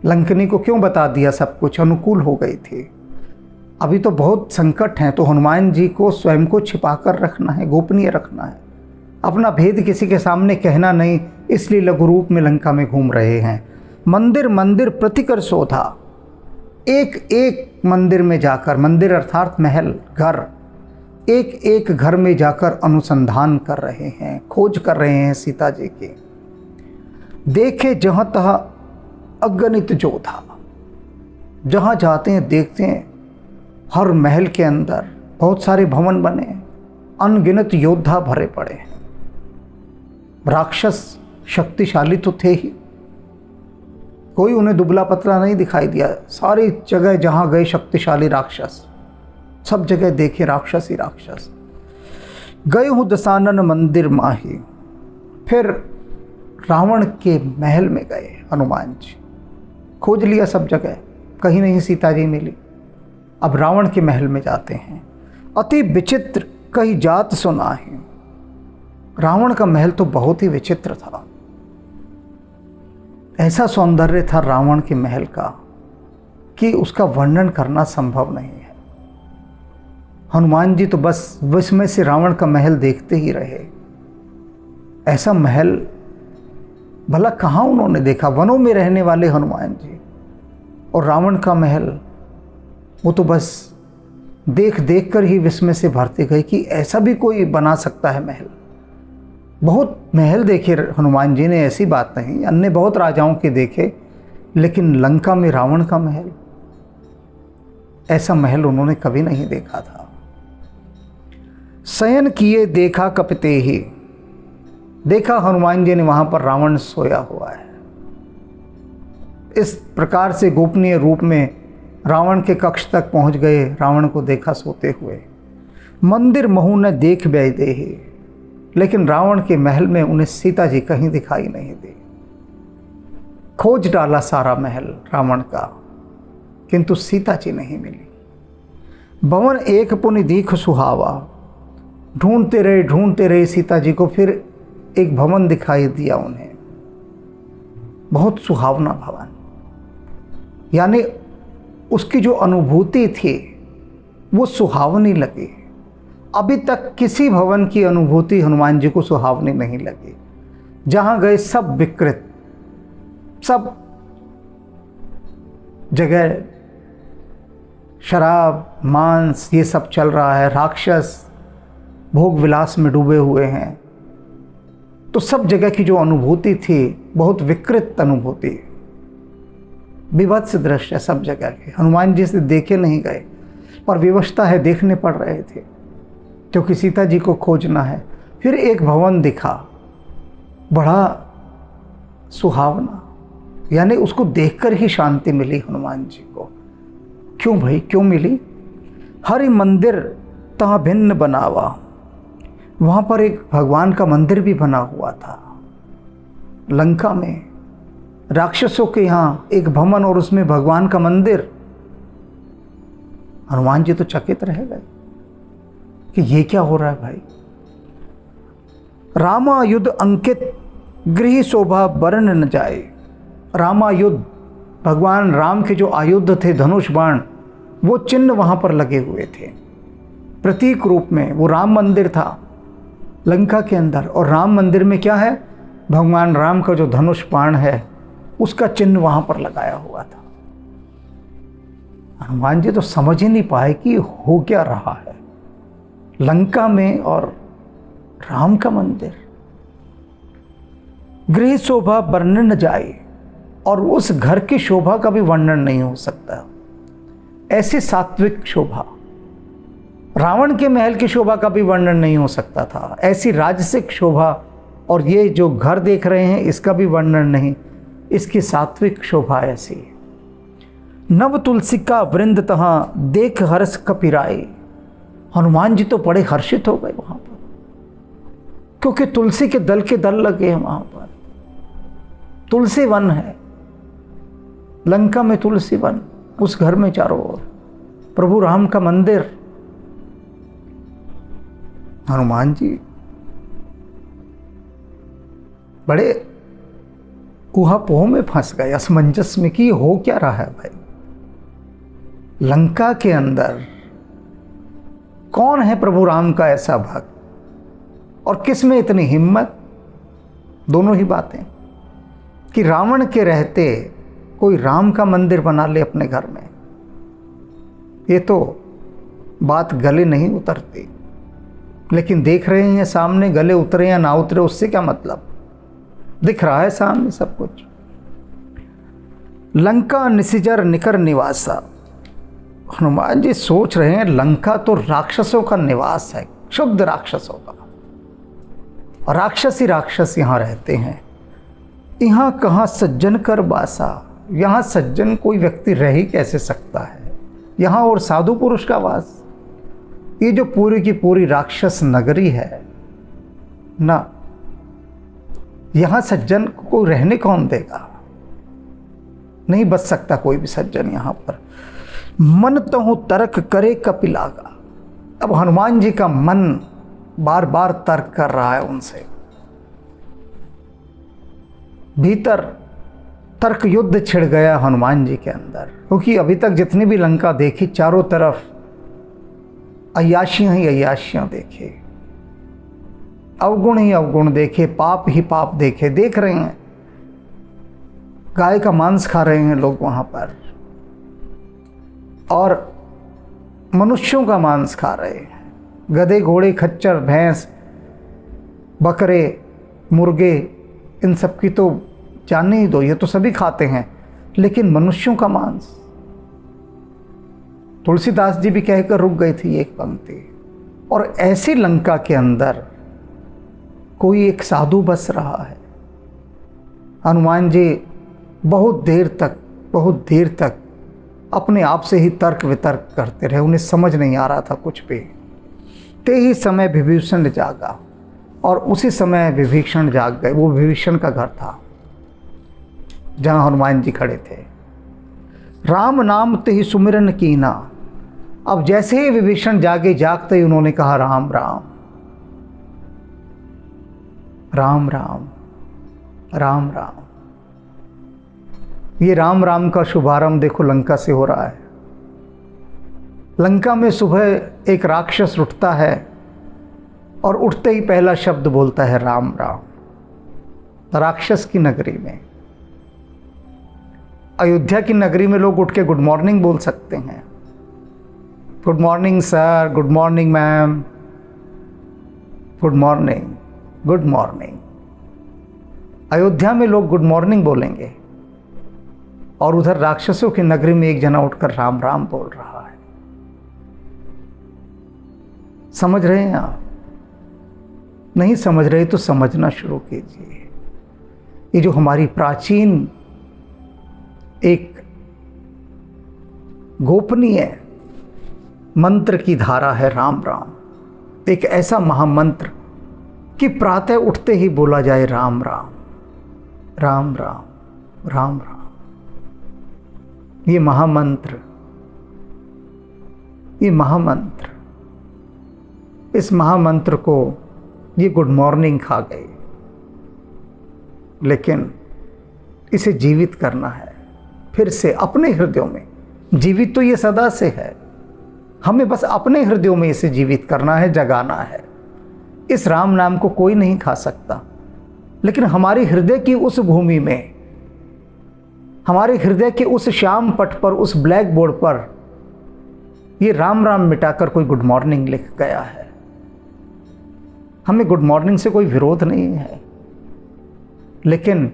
लंकनी को क्यों बता दिया, सब कुछ अनुकूल हो गई थी। अभी तो बहुत संकट हैं, तो हनुमान जी को स्वयं को छिपा कर रखना है, गोपनीय रखना है, अपना भेद किसी के सामने कहना नहीं, इसलिए लघु रूप में लंका में घूम रहे हैं। मंदिर मंदिर प्रतिकर शोधा, एक एक मंदिर में जाकर, मंदिर अर्थात महल, घर, एक एक घर में जाकर अनुसंधान कर रहे हैं, खोज कर रहे हैं सीता जी की। देखे जहाँ तहाँ अगणित योद्धा, जहाँ जाते हैं देखते हैं हर महल के अंदर बहुत सारे भवन बने, अनगिनत योद्धा भरे पड़े हैं। राक्षस शक्तिशाली तो थे ही, कोई उन्हें दुबला पतला नहीं दिखाई दिया। सारी जगह जहाँ गए शक्तिशाली राक्षस, सब जगह देखे राक्षस ही राक्षस। गए हूँ दशानन मंदिर माही, फिर रावण के महल में गए हनुमान जी, खोज लिया सब जगह, कहीं नहीं सीता जी मिली। अब रावण के महल में जाते हैं। अति विचित्र कही जात सुनाहि, रावण का महल तो बहुत ही विचित्र था। ऐसा सौंदर्य था रावण के महल का कि उसका वर्णन करना संभव नहीं है। हनुमान जी तो बस विस्मय से रावण का महल देखते ही रहे। ऐसा महल भला कहाँ उन्होंने देखा, वनों में रहने वाले हनुमान जी, और रावण का महल, वो तो बस देख देख कर ही विस्मय से भरते गए कि ऐसा भी कोई बना सकता है महल। बहुत महल देखे हनुमान जी ने, ऐसी बात नहीं, अन्य बहुत राजाओं के देखे, लेकिन लंका में रावण का महल, ऐसा महल उन्होंने कभी नहीं देखा था। शयन किए देखा कपिते ही, देखा हनुमान जी ने वहां पर रावण सोया हुआ है। इस प्रकार से गोपनीय रूप में रावण के कक्ष तक पहुंच गए, रावण को देखा सोते हुए। मंदिर महु न देख व्यय देहि, लेकिन रावण के महल में उन्हें सीता जी कहीं दिखाई नहीं दी। खोज डाला सारा महल रावण का, किंतु सीता जी नहीं मिली। भवन एक पुनि दीख सुहावा, ढूंढते रहे सीता जी को। फिर एक भवन दिखाई दिया उन्हें, बहुत सुहावना भवन, यानी उसकी जो अनुभूति थी वो सुहावनी लगी। अभी तक किसी भवन की अनुभूति हनुमान जी को सुहावनी नहीं लगी। जहाँ गए सब विकृत, सब जगह शराब मांस ये सब चल रहा है, राक्षस भोग विलास में डूबे हुए हैं। तो सब जगह की जो अनुभूति थी बहुत विकृत अनुभूति, विभत्स दृश्य सब जगह के। हनुमान जी से देखे नहीं गए, पर विवशता है, देखने पड़ रहे थे, क्योंकि सीता जी को खोजना है। फिर एक भवन दिखा बड़ा सुहावना, यानी उसको देखकर ही शांति मिली हनुमान जी को। क्यों भाई, क्यों मिली? हरि मंदिर तहाँ भिन्न बनावा, वहाँ पर एक भगवान का मंदिर भी बना हुआ था। लंका में राक्षसों के यहाँ एक भवन और उसमें भगवान का मंदिर। हनुमान जी तो चकित रह गए कि ये क्या हो रहा है भाई। रामायुध अंकित गृह शोभा वर्ण न जाए। रामायुध, भगवान राम के जो आयुध थे, धनुष बाण, वो चिन्ह वहाँ पर लगे हुए थे प्रतीक रूप में। वो राम मंदिर था लंका के अंदर, और राम मंदिर में क्या है, भगवान राम का जो धनुष बाण है उसका चिन्ह वहाँ पर लगाया हुआ था। हनुमान जी तो समझ ही नहीं पाए कि हो क्या रहा है लंका में और राम का मंदिर। गृह शोभा वर्णन न जाए, और उस घर की शोभा का भी वर्णन नहीं हो सकता। ऐसी सात्विक शोभा, रावण के महल की शोभा का भी वर्णन नहीं हो सकता था। ऐसी राजसिक शोभा, और ये जो घर देख रहे हैं इसका भी वर्णन नहीं, इसकी सात्विक शोभा ऐसी है। नव तुलसी का वृंद तहाँ देख हर्ष कपिराए। हनुमान जी तो बड़े हर्षित हो गए वहां पर, क्योंकि तुलसी के दल लगे हैं वहां पर। तुलसी वन है लंका में, तुलसी वन, उस घर में चारों ओर प्रभु राम का मंदिर। हनुमान जी बड़े ऊहापोह में फंस गए, असमंजस में कि हो क्या रहा है भाई। लंका के अंदर कौन है प्रभु राम का ऐसा भक्त, और किस में इतनी हिम्मत। दोनों ही बातें, कि रावण के रहते कोई राम का मंदिर बना ले अपने घर में, ये तो बात गले नहीं उतरती। लेकिन देख रहे हैं सामने, गले उतरे या ना उतरे उससे क्या मतलब, दिख रहा है सामने सब कुछ। लंका निसिजर निकर निवासा। हनुमान जी सोच रहे हैं लंका तो राक्षसों का निवास है, शुद्ध राक्षसों का, और राक्षस ही राक्षस यहाँ रहते हैं। यहाँ कहाँ सज्जन कर बासा, यहाँ सज्जन कोई व्यक्ति रह ही कैसे सकता है यहाँ, और साधु पुरुष का वास। ये जो पूरी की पूरी राक्षस नगरी है ना, यहाँ सज्जन को रहने कौन देगा, नहीं बच सकता कोई भी सज्जन यहाँ पर। मन तो हूँ तर्क करे कपिलागा। अब हनुमान जी का मन बार बार तर्क कर रहा है उनसे, भीतर तर्क युद्ध छिड़ गया हनुमान जी के अंदर, क्योंकि अभी तक जितनी भी लंका देखी चारों तरफ अय्याशियां ही अय्याशियां देखे, अवगुण ही अवगुण देखे, पाप ही पाप देखे। देख रहे हैं गाय का मांस खा रहे हैं लोग वहां पर, और मनुष्यों का मांस खा रहे हैं। गधे, घोड़े, खच्चर, भैंस, बकरे, मुर्गे, इन सब की तो जानने ही दो, ये तो सभी खाते हैं, लेकिन मनुष्यों का मांस। तुलसीदास जी भी कहकर रुक गई थी एक पंक्ति। और ऐसी लंका के अंदर कोई एक साधु बस रहा है। हनुमान जी बहुत देर तक अपने आप से ही तर्क वितर्क करते रहे, उन्हें समझ नहीं आ रहा था कुछ भी। ते ही समय विभीषण जागा, और उसी समय विभीषण जाग गए। वो विभीषण का घर था जहाँ हनुमान जी खड़े थे। राम नाम ते ही सुमिरन कीना। अब जैसे ही विभीषण जागे, जागते ही उन्होंने कहा राम राम राम राम राम राम। ये राम राम का शुभारंभ देखो लंका से हो रहा है। लंका में सुबह एक राक्षस उठता है, और उठते ही पहला शब्द बोलता है राम राम। राक्षस की नगरी में, अयोध्या की नगरी में लोग उठ के गुड मॉर्निंग बोल सकते हैं, good morning sir, good morning ma'am, good morning, good morning. Ayodhya में लोग गुड मॉर्निंग बोलेंगे, और उधर राक्षसों की नगरी में एक जना उठकर राम राम बोल रहा है। समझ रहे हैं आप? नहीं समझ रहे तो समझना शुरू कीजिए। ये जो हमारी प्राचीन एक गोपनीय मंत्र की धारा है राम राम, एक ऐसा महामंत्र कि प्रातः उठते ही बोला जाए राम राम राम राम राम राम। ये महामंत्र, इस महामंत्र को ये गुड मॉर्निंग खा गए, लेकिन इसे जीवित करना है फिर से अपने हृदयों में। जीवित तो ये सदा से है, हमें बस अपने हृदयों में इसे जीवित करना है, जगाना है। इस राम नाम को कोई नहीं खा सकता, लेकिन हमारे हृदय की उस भूमि में, हमारे हृदय के उस श्याम पट पर, उस ब्लैक बोर्ड पर ये राम राम मिटाकर कोई गुड मॉर्निंग लिख गया है। हमें गुड मॉर्निंग से कोई विरोध नहीं है, लेकिन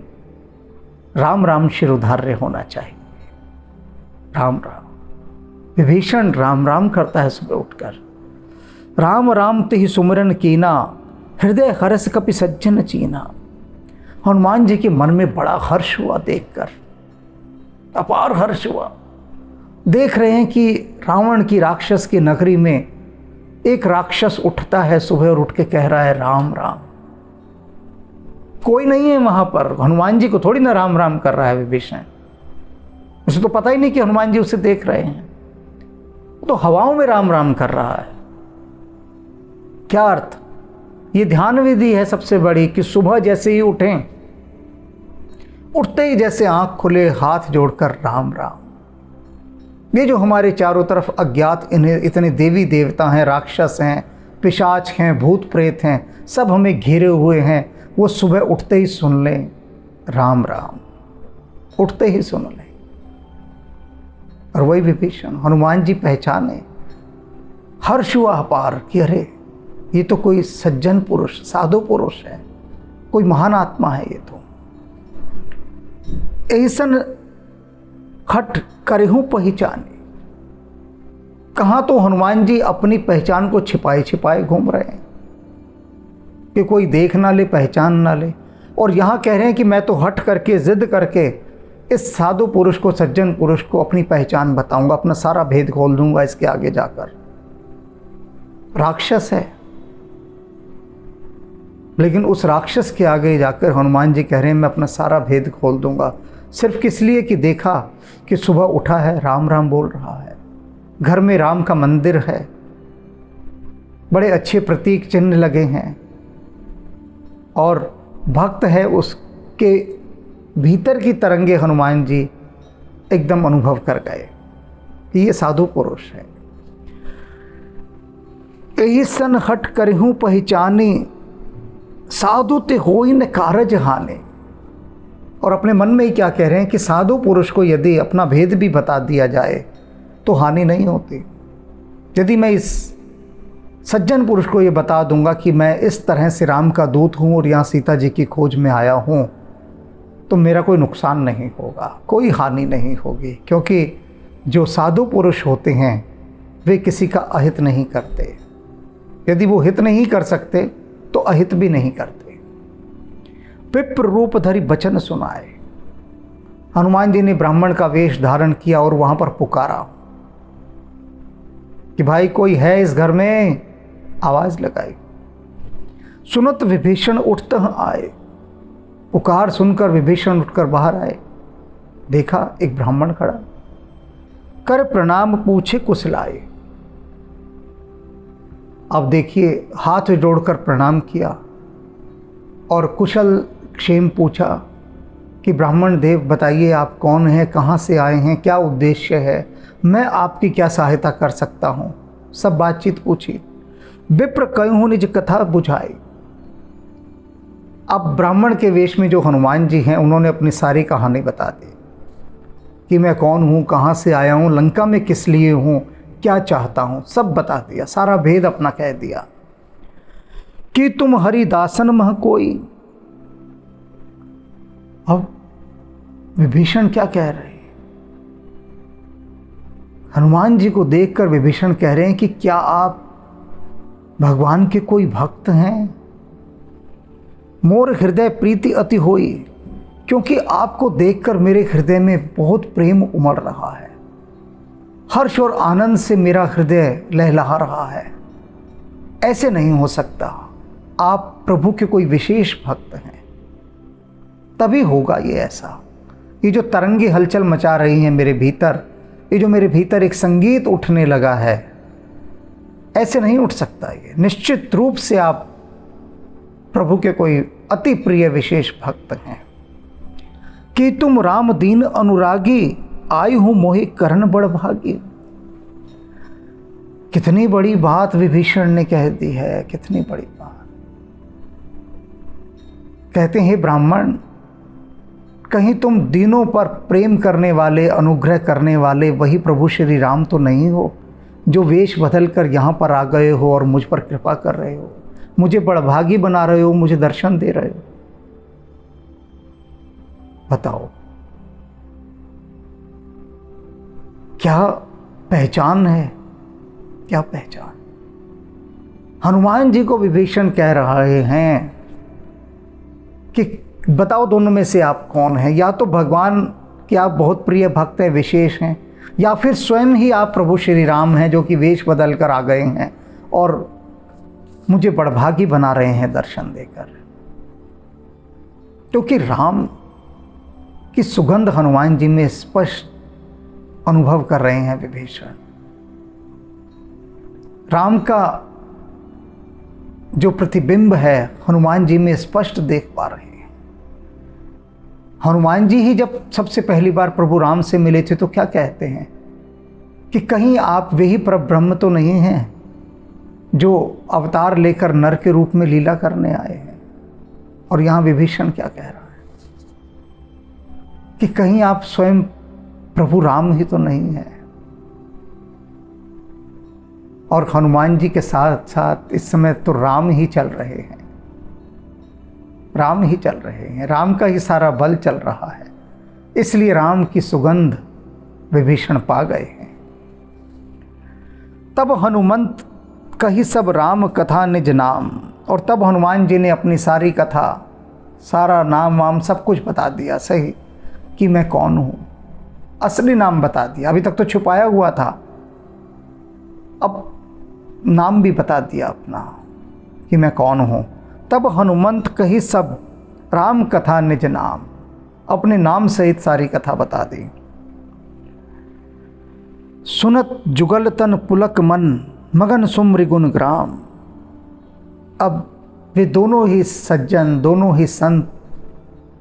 राम राम शिरोधार्य होना चाहिए। राम राम। विभीषण राम राम करता है सुबह उठकर। राम राम ते ही सुमिरन कीना, हृदय हर्ष कपि सज्जन चीना। हनुमान जी के मन में बड़ा हर्ष हुआ देखकर, अपार हर्ष हुआ। देख रहे हैं कि रावण की राक्षस की नगरी में एक राक्षस उठता है सुबह और उठ के कह रहा है राम राम। कोई नहीं है वहां पर, हनुमान जी को थोड़ी ना राम राम कर रहा है विभीषण। उसे तो पता ही नहीं कि हनुमान जी उसे देख रहे हैं, तो हवाओं में राम राम कर रहा है। क्या अर्थ? ये ध्यान विधि है सबसे बड़ी कि सुबह जैसे ही उठें, उठते ही जैसे आंख खुले हाथ जोड़कर राम राम। ये जो हमारे चारों तरफ अज्ञात इतने देवी देवता हैं, राक्षस हैं, पिशाच हैं, भूत प्रेत हैं, सब हमें घेरे हुए हैं, वो सुबह उठते ही सुन लें राम राम, उठते ही सुन लें। और वही विभीषण, हनुमान जी पहचाने, हर्ष हुआ अपार कि अरे ये तो कोई सज्जन पुरुष, साधु पुरुष है, कोई महान आत्मा है ये तो। ऐसन हट करहूं पहचाने। कहाँ तो हनुमान जी अपनी पहचान को छिपाए छिपाए घूम रहे हैं कि कोई देख ना ले, पहचान ना ले, और यहाँ कह रहे हैं कि मैं तो हट करके, जिद करके इस साधु पुरुष को, सज्जन पुरुष को अपनी पहचान बताऊंगा, अपना सारा भेद खोल दूंगा इसके आगे जाकर। राक्षस है, लेकिन उस राक्षस के आगे जाकर हनुमान जी कह रहे हैं मैं अपना सारा भेद खोल दूंगा। सिर्फ किस लिए कि देखा कि सुबह उठा है, राम राम बोल रहा है, घर में राम का मंदिर है, बड़े अच्छे प्रतीक चिन्ह लगे हैं, और भक्त है, उसके भीतर की तरंगे हनुमान जी एकदम अनुभव कर गए कि ये साधु पुरुष है। यही सन हट करहूं पहचानी, साधु ते होई न कारज हानि। और अपने मन में ही क्या कह रहे हैं कि साधु पुरुष को यदि अपना भेद भी बता दिया जाए तो हानि नहीं होती। यदि मैं इस सज्जन पुरुष को ये बता दूंगा कि मैं इस तरह से राम का दूत हूँ और यहाँ सीता जी की खोज में आया हूँ, तो मेरा कोई नुकसान नहीं होगा, कोई हानि नहीं होगी, क्योंकि जो साधु पुरुष होते हैं वे किसी का अहित नहीं करते। यदि वो हित नहीं कर सकते तो अहित भी नहीं करते। विप्र रूप धरि बचन सुनाए। हनुमान जी ने ब्राह्मण का वेश धारण किया और वहां पर पुकारा कि भाई कोई है इस घर में, आवाज लगाई। सुनत विभीषण उठतः आए। पुकार सुनकर विभीषण उठकर बाहर आए। देखा एक ब्राह्मण खड़ा, कर प्रणाम पूछे कुशलाए। अब देखिए, हाथ जोड़कर प्रणाम किया और कुशल क्षेम पूछा कि ब्राह्मण देव बताइए आप कौन हैं, कहाँ से आए हैं, क्या उद्देश्य है, मैं आपकी क्या सहायता कर सकता हूँ। सब बातचीत पूछी। विप्र कहूँ निज कथा बुझाई। अब ब्राह्मण के वेश में जो हनुमान जी हैं उन्होंने अपनी सारी कहानी बता दी कि मैं कौन हूँ, कहाँ से आया हूँ, लंका में किस लिए हूँ, क्या चाहता हूँ, सब बता दिया, सारा भेद अपना कह दिया। कि तुम हरिदासन मह कोई। अब विभीषण क्या कह रहे हैं? हनुमान जी को देखकर विभीषण कह रहे हैं कि क्या आप भगवान के कोई भक्त हैं? मोर हृदय प्रीति अति होई, क्योंकि आपको देखकर मेरे हृदय में बहुत प्रेम उमड़ रहा है, हर्ष और आनंद से मेरा हृदय लहलहा रहा है। ऐसे नहीं हो सकता, आप प्रभु के कोई विशेष भक्त हैं, तभी होगा ये ऐसा। ये जो तरंगे हलचल मचा रही हैं मेरे भीतर, ये जो मेरे भीतर एक संगीत उठने लगा है, ऐसे नहीं उठ सकता। ये निश्चित रूप से आप प्रभु के कोई अति प्रिय विशेष भक्त हैं कि तुम राम दीन अनुरागी, आई हूं मोहि करण बड़ भागी। कितनी बड़ी बात विभीषण ने कह दी है, कितनी बड़ी बात। कहते हैं ब्राह्मण, कहीं तुम दीनों पर प्रेम करने वाले, अनुग्रह करने वाले वही प्रभु श्री राम तो नहीं हो जो वेश बदल कर यहाँ पर आ गए हो और मुझ पर कृपा कर रहे हो, मुझे बड़भागी बना रहे हो, मुझे दर्शन दे रहे हो। बताओ क्या पहचान है, क्या पहचान। हनुमान जी को विभीषण कह रहे हैं कि बताओ दोनों में से आप कौन हैं, या तो भगवान के आप बहुत प्रिय भक्त हैं, विशेष हैं, या फिर स्वयं ही आप प्रभु श्री राम हैं जो कि वेश बदल कर आ गए हैं और मुझे बड़भागी बना रहे हैं दर्शन देकर। क्योंकि राम की सुगंध हनुमान जी में स्पष्ट अनुभव कर रहे हैं विभीषण। राम का जो प्रतिबिंब है हनुमान जी में स्पष्ट देख पा रहे हैं। हनुमान जी ही जब सबसे पहली बार प्रभु राम से मिले थे तो क्या कहते हैं कि कहीं आप वही परब्रह्म तो नहीं हैं जो अवतार लेकर नर के रूप में लीला करने आए हैं। और यहाँ विभीषण क्या कह रहा है कि कहीं आप स्वयं प्रभु राम ही तो नहीं है। और हनुमान जी के साथ साथ इस समय तो राम ही चल रहे हैं, राम ही चल रहे हैं, राम का ही सारा बल चल रहा है। इसलिए राम की सुगंध विभीषण पा गए हैं। तब हनुमंत कही सब राम कथा निज नाम। और तब हनुमान जी ने अपनी सारी कथा, सारा नाम वाम सब कुछ बता दिया सही कि मैं कौन हूँ, असली नाम बता दिया। अभी तक तो छुपाया हुआ था, अब नाम भी बता दिया अपना कि मैं कौन हूँ। तब हनुमंत कही सब राम कथा निज नाम, अपने नाम सहित सारी कथा बता दी। सुनत जुगल तन पुलक मन, मगन सुमरि गुण ग्राम। अब वे दोनों ही सज्जन, दोनों ही संत,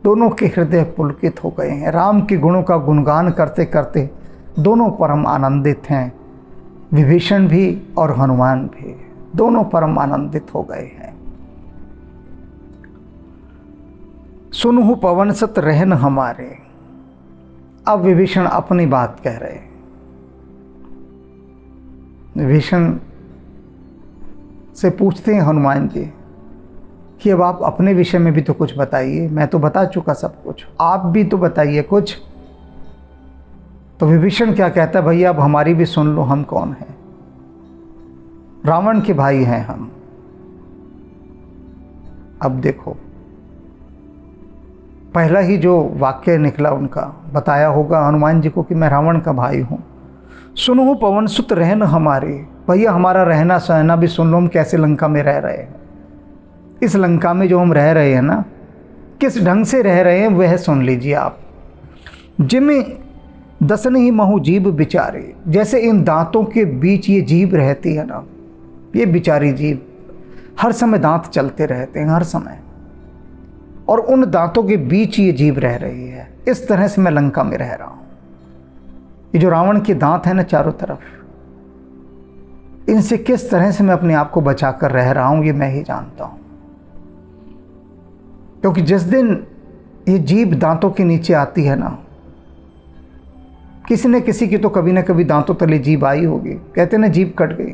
दोनों के हृदय पुलकित हो गए हैं। राम के गुणों का गुणगान करते करते दोनों परम आनंदित हैं। विभीषण भी और हनुमान भी, दोनों परम आनंदित हो गए हैं। सुनहु पवन सत रहन हमारे। अब विभीषण अपनी बात कह रहे हैं। विभीषण से पूछते हैं हनुमान जी कि अब आप अपने विषय में भी तो कुछ बताइए, मैं तो बता चुका सब कुछ, आप भी तो बताइए कुछ। तो विभीषण क्या कहता है, भैया अब हमारी भी सुन लो, हम कौन हैं। रावण के भाई हैं हम। अब देखो पहला ही जो वाक्य निकला उनका, बताया होगा हनुमान जी को कि मैं रावण का भाई हूँ। सुनो पवन सुत रहन हमारे, भैया हमारा रहना सहना भी सुन लो, हम कैसे लंका में रह रहे हैं। इस लंका में जो हम रह रहे हैं ना, किस ढंग से रह रहे हैं वह सुन लीजिए आप। जिमें दसन ही महु जीभ बिचारे, जैसे इन दांतों के बीच ये जीभ रहती है ना, ये बिचारी जीभ, हर समय दांत चलते रहते हैं हर समय, और उन दांतों के बीच ये जीभ रह रही है। इस तरह से मैं लंका में रह रहा हूं। ये जो रावण के दांत है ना चारों तरफ, इनसे किस तरह से मैं अपने आप को बचाकर रह रहा हूं ये मैं ही जानता हूं। क्योंकि जिस दिन ये जीभ दांतों के नीचे आती है ना, किसी न किसी की तो कभी ना कभी दांतों तले जीभ आई होगी। कहते ना जीभ कट गई,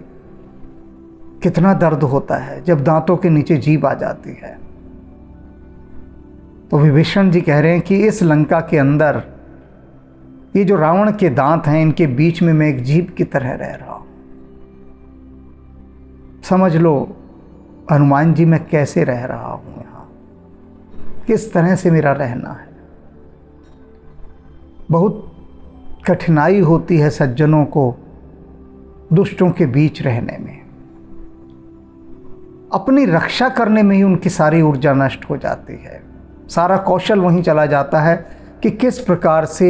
कितना दर्द होता है जब दांतों के नीचे जीभ आ जाती है। तो विभीषण जी कह रहे हैं कि इस लंका के अंदर ये जो रावण के दांत हैं, इनके बीच में मैं एक जीभ की तरह रह रहा हूं। समझ लो हनुमान जी मैं कैसे रह रहा हूं यहाँ, किस तरह से मेरा रहना है। बहुत कठिनाई होती है सज्जनों को दुष्टों के बीच रहने में। अपनी रक्षा करने में ही उनकी सारी ऊर्जा नष्ट हो जाती है, सारा कौशल वहीं चला जाता है कि किस प्रकार से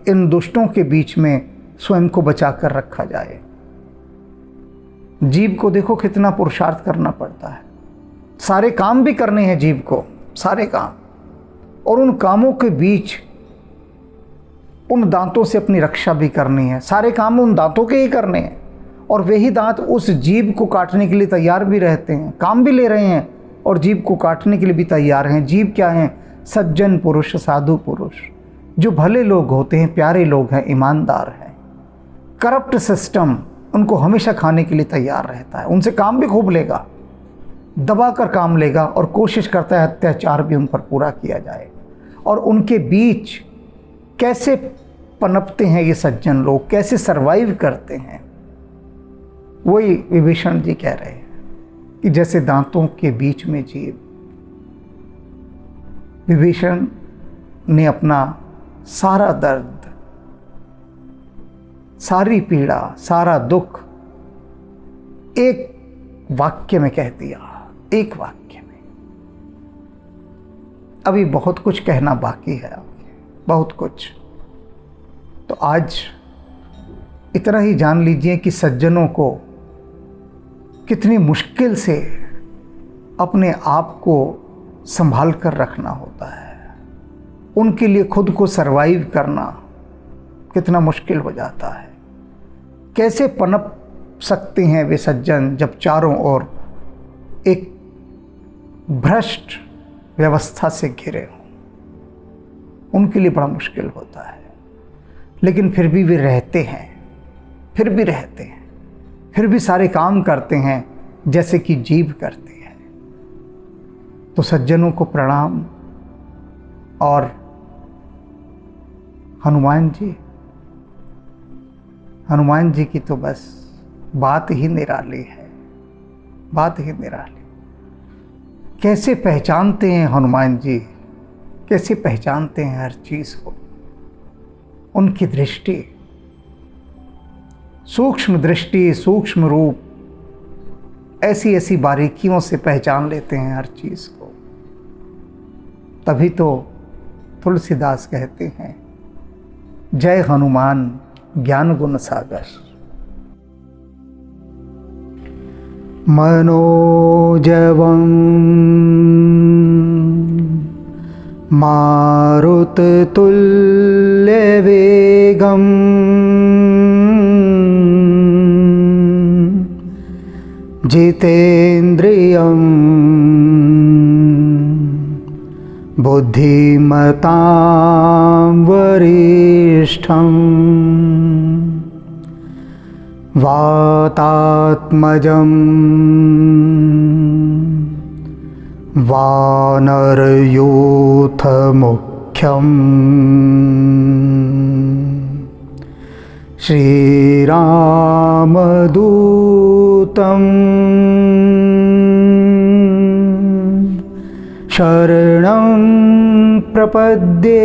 इन दुष्टों के बीच में स्वयं को बचाकर रखा जाए। जीव को देखो कितना पुरुषार्थ करना पड़ता है। सारे काम भी करने हैं जीव को, सारे काम, और उन कामों के बीच उन दांतों से अपनी रक्षा भी करनी है। सारे काम उन दांतों के ही करने हैं, और वही दांत उस जीव को काटने के लिए तैयार भी रहते हैं, काम भी ले रहे हैं और जीव को काटने के लिए भी तैयार हैं। जीव क्या हैं? सज्जन पुरुष, साधु पुरुष, जो भले लोग होते हैं, प्यारे लोग हैं, ईमानदार हैं। करप्ट सिस्टम उनको हमेशा खाने के लिए तैयार रहता है, उनसे काम भी खूब लेगा, दबा कर काम लेगा, और कोशिश करता है अत्याचार भी उन पर पूरा किया जाए। और उनके बीच कैसे पनपते हैं ये सज्जन लोग, कैसे सरवाइव करते हैं, वही विभीषण जी कह रहे हैं कि जैसे दांतों के बीच में जीव, विभीषण ने अपना सारा दर्द, सारी पीड़ा, सारा दुख एक वाक्य में कह दिया, एक वाक्य में। अभी बहुत कुछ कहना बाकी है, बहुत कुछ। तो आज इतना ही जान लीजिए कि सज्जनों को कितनी मुश्किल से अपने आप को संभाल कर रखना होता है। उनके लिए खुद को सरवाइव करना कितना मुश्किल हो जाता है। कैसे पनप सकते हैं वे सज्जन जब चारों ओर एक भ्रष्ट व्यवस्था से घिरे हों? उनके लिए बड़ा मुश्किल होता है, लेकिन फिर भी वे रहते हैं, फिर भी रहते हैं, फिर भी सारे काम करते हैं जैसे कि जीव करती है। तो सज्जनों को प्रणाम। और हनुमान जी की तो बस बात ही निराली है, बात ही निराली। कैसे पहचानते हैं हनुमान जी, कैसे पहचानते हैं हर चीज़ को। उनकी दृष्टि, सूक्ष्म दृष्टि, सूक्ष्म रूप, ऐसी ऐसी बारीकियों से पहचान लेते हैं हर चीज़ को। तभी तो तुलसीदास कहते हैं, जय हनुमान ज्ञान गुण सागर। मनोजवं मारुततुल्यवेगं जितेन्द्रियं बुद्धिमतां वरिष्ठं वातात्मजं वानरयूथमुख्यं श्रीरामदूतं शरणं प्रपद्ये।